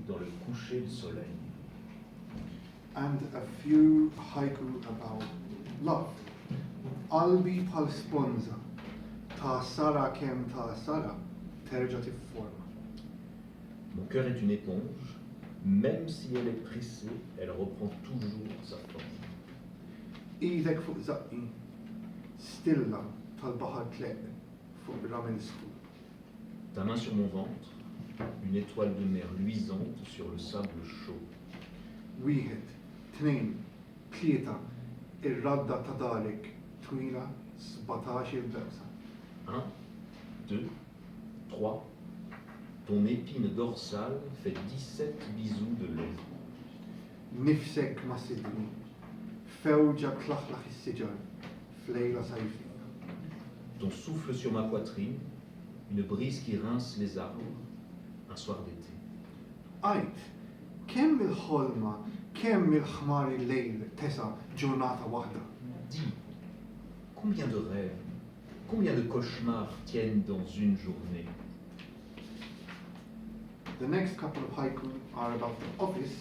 dans le coucher de soleil. And a few haiku about love. Albi pal sponza, ta sara kem ta sara, terja tifforma. Mon cœur est une éponge, même si elle est pressée, elle reprend toujours sa forme. Idek fuq zaqqi, stilla tal-bahar tleq fuq ramen skur. Ta main sur mon ventre, une étoile de mer luisante sur le sable chaud. Wieħed, tnejn, tlieta, ir-radda ta' dalek twila 17 il-beqsa. 1, 2, 3. Ton épine dorsale fait 17 bisous de lait. Nifsek ma sidni, fewġa tlaħlaħ is-siġar, flejla sajfi. Ton souffle sur ma poitrine, une brise qui rince les arbres, un soir d'été. Ajt, kemm il-ħolma, kemm il-ħmar il-lejl tesa ġurnata waħda. Dis, combien de rêves, combien de cauchemars tiennent dans une journée? The next couple of haiku are about the office